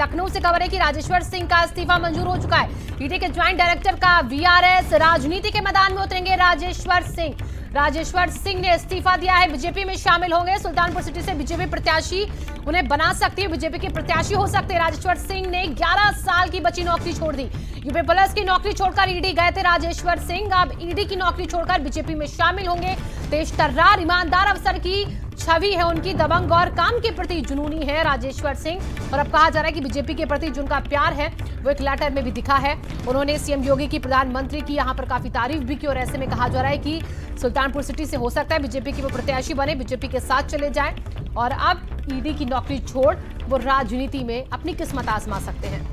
लखनऊ से खबर है कि राजेश्वर सिंह का इस्तीफा मंजूर हो चुका है। ईडी के ज्वाइंट डायरेक्टर का वीआरएस राजनीति के मैदान में उतरेंगे राजेश्वर सिंह ने इस्तीफा दिया है, बीजेपी में शामिल होंगे। सुल्तानपुर सिटी से बीजेपी प्रत्याशी उन्हें बना सकती है, बीजेपी के प्रत्याशी हो सकते हैं। राजेश्वर सिंह ने 11 साल की बची नौकरी छोड़ दी। यूपी पुलिस की नौकरी छोड़कर ईडी गए थे राजेश्वर सिंह, अब ईडी की नौकरी छोड़कर बीजेपी में शामिल होंगे। तेज तर्रार ईमानदार अफसर की छवि है उनकी, दबंग और काम के प्रति जुनूनी है राजेश्वर सिंह। और अब कहा जा रहा है कि बीजेपी के प्रति जिनका प्यार है वो एक लेटर में भी दिखा है। उन्होंने सीएम योगी की, प्रधानमंत्री की यहां पर काफी तारीफ भी की और ऐसे में कहा जा रहा है कि सुल्तानपुर सिटी से हो सकता है बीजेपी के वो प्रत्याशी बने, बीजेपी के साथ चले जाएं और अब ईडी की नौकरी छोड़ वो राजनीति में अपनी किस्मत आजमा सकते हैं।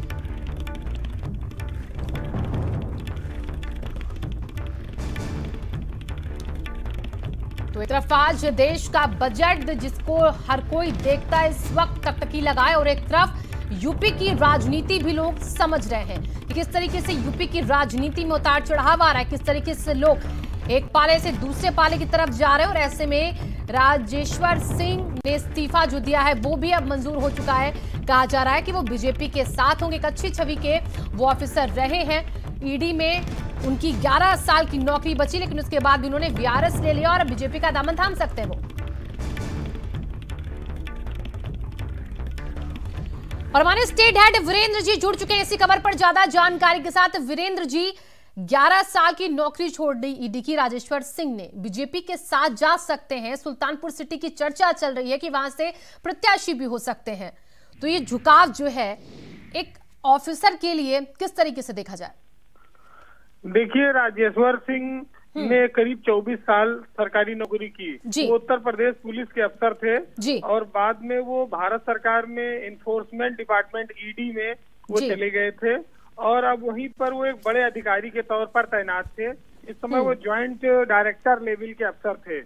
तो एक तरफ आज देश का बजट जिसको हर कोई देखता है इस वक्त टकटकी लगाए, और एक तरफ यूपी की राजनीति भी लोग समझ रहे हैं कि किस तरीके से यूपी की राजनीति में उतार चढ़ाव आ रहा है, किस तरीके से लोग एक पाले से दूसरे पाले की तरफ जा रहे हैं। और ऐसे में राजेश्वर सिंह ने इस्तीफा जो दिया है वो भी अब मंजूर हो चुका है। कहा जा रहा है कि वो बीजेपी के साथ होंगे। एक अच्छी छवि के वो ऑफिसर रहे हैं। ईडी में उनकी 11 साल की नौकरी बची, लेकिन उसके बाद भी उन्होंने वीआरएस ले लिया और बीजेपी का दामन थाम सकते हैं वो। और हमारे स्टेट हेड वीरेंद्र जी जुड़ चुके हैं इसी खबर पर ज्यादा जानकारी के साथ। वीरेंद्र जी, 11 साल की नौकरी छोड़ दी ईडी की राजेश्वर सिंह ने, बीजेपी के साथ जा सकते हैं। सुल्तानपुर सिटी की चर्चा चल रही है कि वहां से प्रत्याशी भी हो सकते हैं। तो ये झुकाव जो है एक ऑफिसर के लिए किस तरीके से देखा जाए? देखिए, राजेश्वर सिंह ने करीब 24 साल सरकारी नौकरी की। वो उत्तर प्रदेश पुलिस के अफसर थे और बाद में वो भारत सरकार में इन्फोर्समेंट डिपार्टमेंट ईडी में वो चले गए थे और अब वहीं पर वो एक बड़े अधिकारी के तौर पर तैनात थे। इस समय वो ज्वाइंट डायरेक्टर लेवल के अफसर थे।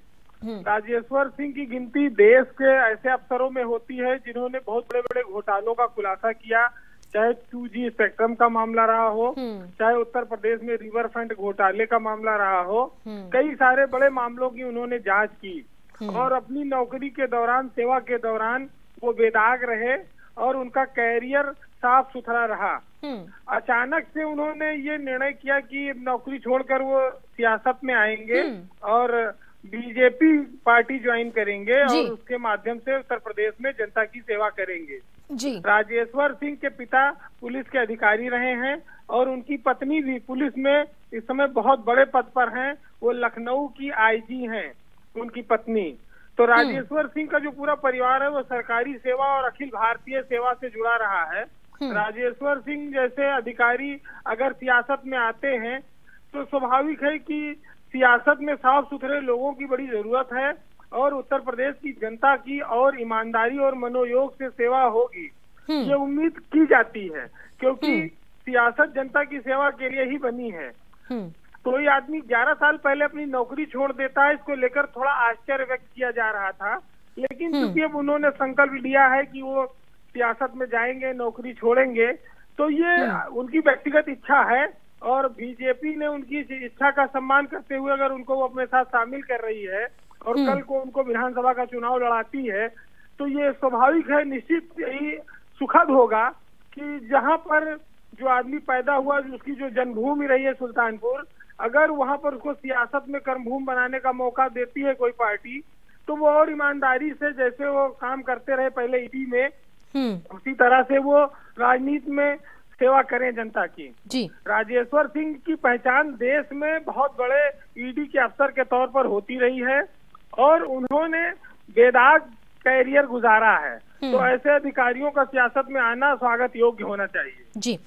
राजेश्वर सिंह की गिनती देश के ऐसे अफसरों में होती है जिन्होंने बहुत बड़े बड़े घोटालों का खुलासा किया, चाहे 2G स्पेक्ट्रम का मामला रहा हो, चाहे उत्तर प्रदेश में रिवर फ्रंट घोटाले का मामला रहा हो, कई सारे बड़े मामलों की उन्होंने जांच की और अपनी नौकरी के दौरान, सेवा के दौरान वो बेदाग रहे और उनका कैरियर साफ सुथरा रहा। अचानक से उन्होंने ये निर्णय किया कि नौकरी छोड़कर वो सियासत में आएंगे और बीजेपी पार्टी ज्वाइन करेंगे और उसके माध्यम से उत्तर प्रदेश में जनता की सेवा करेंगे। राजेश्वर सिंह के पिता पुलिस के अधिकारी रहे हैं और उनकी पत्नी भी पुलिस में इस समय बहुत बड़े पद पर हैं। वो लखनऊ की आईजी हैं, उनकी पत्नी। तो राजेश्वर सिंह का जो पूरा परिवार है वो सरकारी सेवा और अखिल भारतीय सेवा से जुड़ा रहा है। राजेश्वर सिंह जैसे अधिकारी अगर सियासत में आते हैं तो स्वाभाविक है कि सियासत में साफ सुथरे लोगों की बड़ी जरूरत है और उत्तर प्रदेश की जनता की और ईमानदारी और मनोयोग से सेवा होगी, ये उम्मीद की जाती है, क्योंकि सियासत जनता की सेवा के लिए ही बनी है। तो ये आदमी 11 साल पहले अपनी नौकरी छोड़ देता है, इसको लेकर थोड़ा आश्चर्य व्यक्त किया जा रहा था, लेकिन क्योंकि अब उन्होंने संकल्प लिया है कि वो सियासत में जाएंगे, नौकरी छोड़ेंगे, तो ये उनकी व्यक्तिगत इच्छा है और बीजेपी ने उनकी इच्छा का सम्मान करते हुए अगर उनको वो अपने साथ शामिल कर रही है और कल को उनको विधानसभा का चुनाव लड़ाती है तो ये स्वाभाविक है, निश्चित ही सुखद होगा कि जहां पर जो आदमी पैदा हुआ, उसकी जो जन्मभूमि रही है सुल्तानपुर, अगर वहां पर उसको सियासत में कर्मभूमि बनाने का मौका देती है कोई पार्टी, तो वो और ईमानदारी से जैसे वो काम करते रहे पहले ईडी में, उसी तरह से वो राजनीति में सेवा करें जनता की। राजेश्वर सिंह की पहचान देश में बहुत बड़े ईडी के अफसर के तौर पर होती रही है और उन्होंने बेदाग कैरियर गुजारा है। तो ऐसे अधिकारियों का सियासत में आना स्वागत योग्य होना चाहिए। जी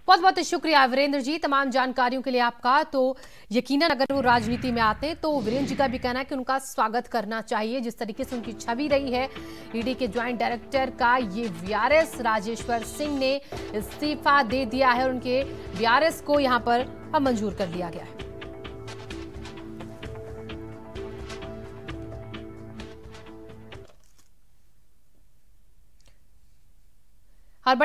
बहुत बहुत शुक्रिया वीरेंद्र जी तमाम जानकारियों के लिए आपका। तो यकीनन अगर वो राजनीति में आते हैं तो वीरेंद्र जी का भी कहना है कि उनका स्वागत करना चाहिए। जिस तरीके से उनकी छवि रही है ईडी के ज्वाइंट डायरेक्टर का, ये वीआरएस राजेश्वर सिंह ने इस्तीफा दे दिया है और उनके वीआरएस को यहाँ पर मंजूर कर दिया गया है। हर